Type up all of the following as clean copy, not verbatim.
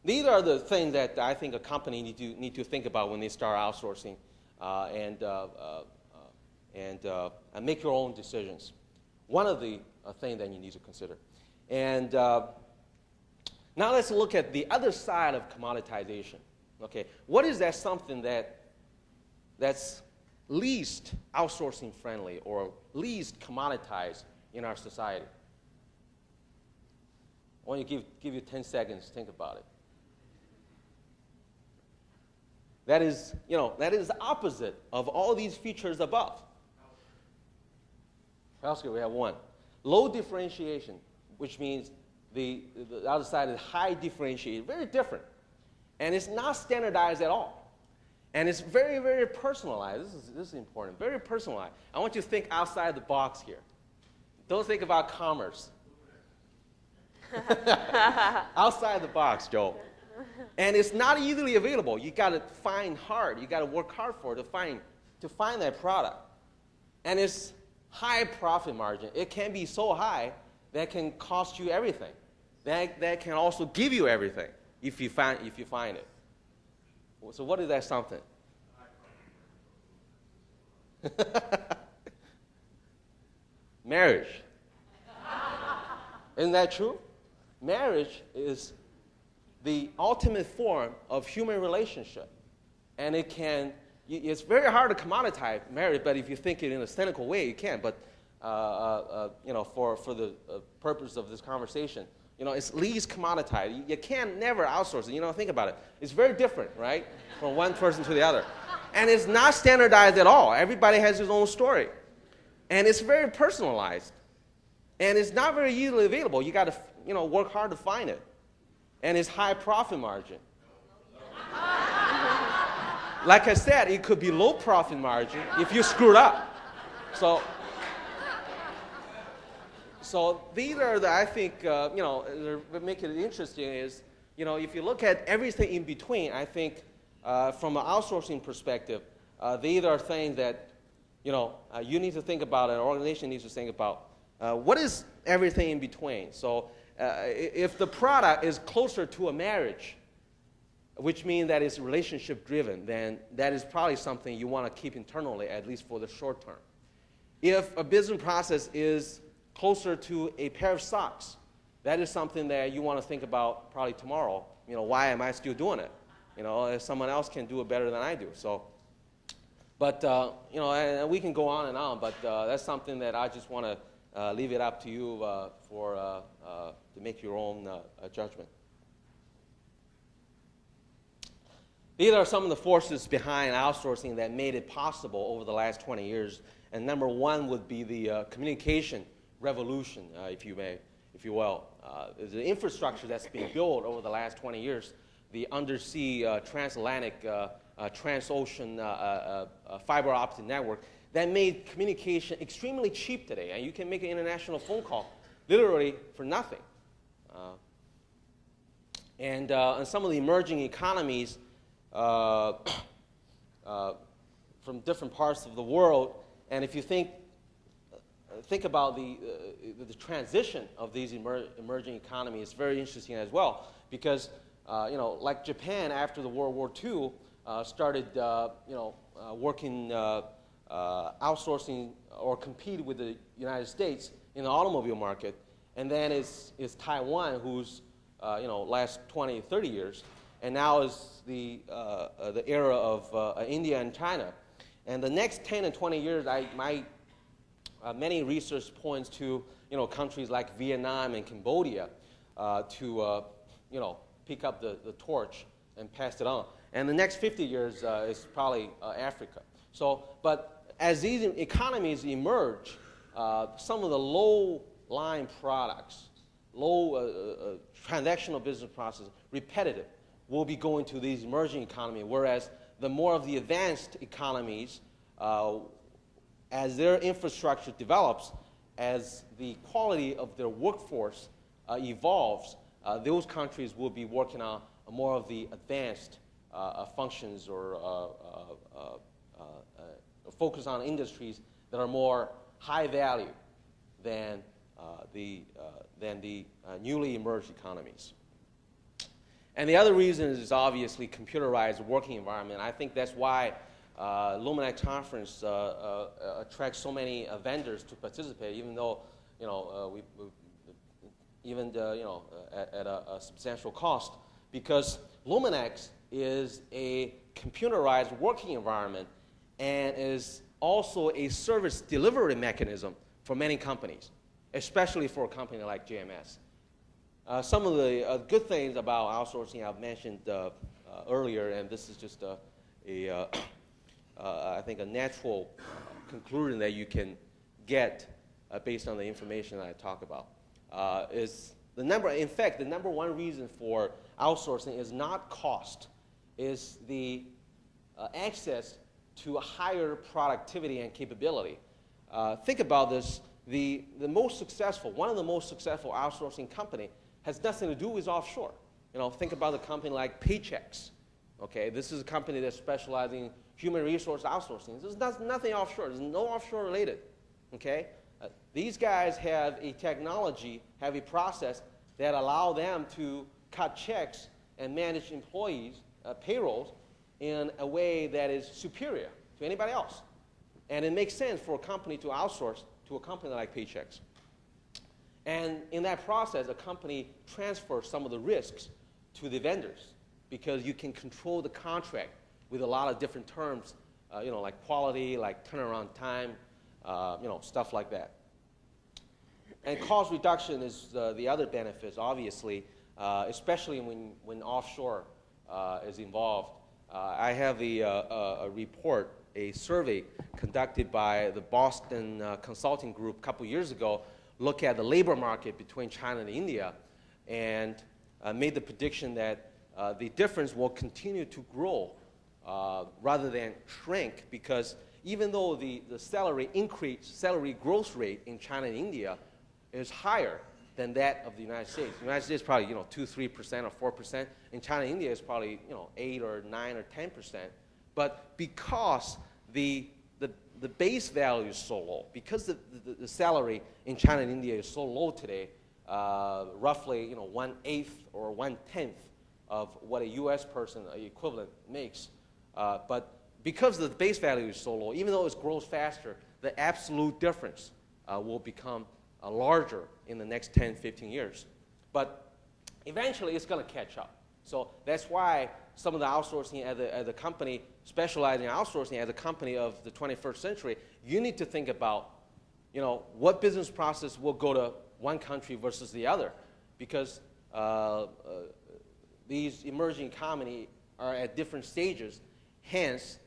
these are the things that I think a company need to think about when they start outsourcing and make your own decisions. One of the things that you need to consider. And now let's look at the other side of commoditization. Okay, what is that something that's least outsourcing friendly or least commoditized in our society? I want to give you 10 seconds to think about it. That is the opposite of all these features above. Healthcare, we have one. Low differentiation, which means the other side is high differentiation, very different. And it's not standardized at all. And it's very, very personalized. This is important, very personalized. I want you to think outside the box here. Don't think about commerce. Outside the box, Joe. And it's not easily available. You got to find hard. You got to work hard for it to find that product. And it's high profit margin. It can be so high that can cost you everything. That can also give you everything if you find it. So what is that something? Marriage. Isn't that true? Marriage is the ultimate form of human relationship. And it's very hard to commoditize marriage, but if you think it in a cynical way, you can. But, for the purpose of this conversation, it's least commoditized. You can never outsource it. Think about it. It's very different, right, from one person to the other. And it's not standardized at all. Everybody has his own story. And it's very personalized. And it's not very easily available. You got to, work hard to find it. And it's high profit margin. Like I said, it could be low profit margin if you screwed up. So these are I think, what make it interesting is, if you look at everything in between, I think from an outsourcing perspective, these are things that, you need to think about, an organization needs to think about. What is everything in between? So if the product is closer to a marriage, which means that it's relationship driven, then that is probably something you want to keep internally, at least for the short term. If a business process is closer to a pair of socks, that is something that you want to think about probably tomorrow. Why am I still doing it? If someone else can do it better than I do. So, but and we can go on, but that's something that I just want to leave it up to you to make your own judgment. These are some of the forces behind outsourcing that made it possible over the last 20 years. And number one would be the communication revolution, if you will. The infrastructure that's been built over the last 20 years, the undersea transatlantic, transocean fiber optic network, that made communication extremely cheap today. And you can make an international phone call literally for nothing. And some of the emerging economies from different parts of the world, and if you think about the transition of these emerging economies, it's very interesting as well, because like Japan after the World War II started working outsourcing or compete with the United States in the automobile market, and then it's Taiwan who's last 20, 30 years, and now is the era of India and China. And the next 10 and 20 years, many research points to countries like Vietnam and Cambodia to pick up the torch and pass it on. And the next 50 years is probably Africa. So, but as these economies emerge, some of the low-lying products, low transactional business processes, repetitive, will be going to these emerging economies, whereas the more of the advanced economies, as their infrastructure develops, as the quality of their workforce evolves, those countries will be working on more of the advanced functions or focus on industries that are more high value than the newly emerged economies. And the other reason is obviously computerized working environment. I think that's why LuminX conference attracts so many vendors to participate, even though at a substantial cost, because LuminX is a computerized working environment and is also a service delivery mechanism for many companies, especially for a company like JMS. Some of the good things about outsourcing I've mentioned earlier, and this is just I think a natural conclusion that you can get based on the information that I talk about, is the number one reason for outsourcing is not cost, is the access to a higher productivity and capability. Think about this, one of the most successful outsourcing company has nothing to do with offshore. Think about a company like Paychex. Okay, this is a company that's specializing in human resource outsourcing. There's nothing offshore. There's no offshore related. Okay, these guys have a technology, have a process that allow them to cut checks and manage employees' payrolls in a way that is superior to anybody else. And it makes sense for a company to outsource to a company like Paychex. And in that process, a company transfers some of the risks to the vendors because you can control the contract with a lot of different terms, like quality, like turnaround time, stuff like that. And cost reduction is the other benefits, obviously, especially when offshore is involved. I have a report, a survey conducted by the Boston Consulting Group a couple years ago, look at the labor market between China and India, and made the prediction that the difference will continue to grow rather than shrink, because even though the salary growth rate in China and India is higher than that of the United States. The United States is probably 2-3% or 4%. In China and India is probably 8 or 9 or 10%. But because the base value is so low, because the salary in China and India is so low today, roughly 1/8 or 1/10 of what a U.S. person equivalent makes. But because the base value is so low, even though it grows faster, the absolute difference will become larger in the next 10, 15 years. But eventually it's going to catch up. So that's why some of the outsourcing as a company, specializing in outsourcing as a company of the 21st century, you need to think about, what business process will go to one country versus the other, because these emerging economies are at different stages, hence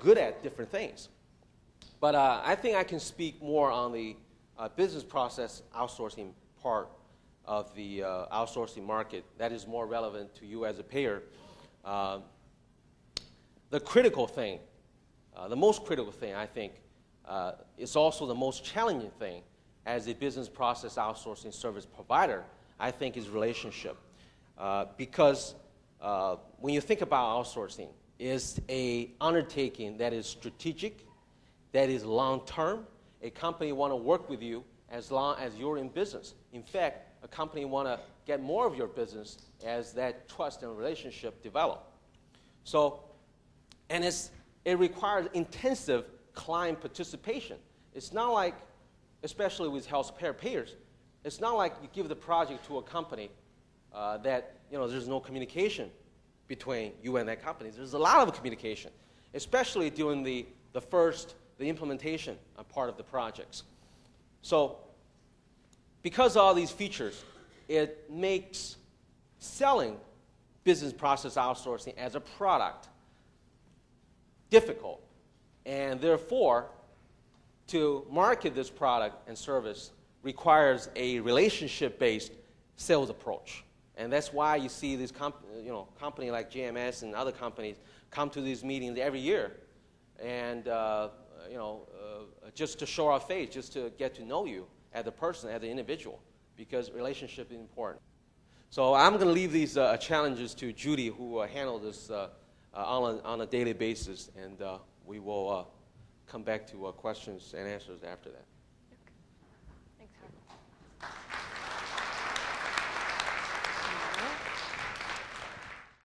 good at different things. But I think I can speak more on the business process outsourcing part of the outsourcing market that is more relevant to you as a payer. The critical thing, the most critical thing, I think, is also the most challenging thing as a business process outsourcing service provider, I think, is relationship. Because when you think about outsourcing, it's an undertaking that is strategic, that is long-term. A company want to work with you as long as you're in business. In fact, a company want to get more of your business as that trust and relationship develop. So, and it requires intensive client participation. It's not like, especially with healthcare payers, it's not like you give the project to a company that there's no communication between you and that company. There's a lot of communication, especially during the implementation part of the projects. So, because of all these features, it makes selling business process outsourcing as a product difficult. And therefore, to market this product and service requires a relationship-based sales approach. And that's why you see these company like JMS and other companies come to these meetings every year, and just to show our face, just to get to know you as a person, as an individual, because relationship is important. So I'm going to leave these challenges to Judy, who handle this on a daily basis, and we will come back to questions and answers after that.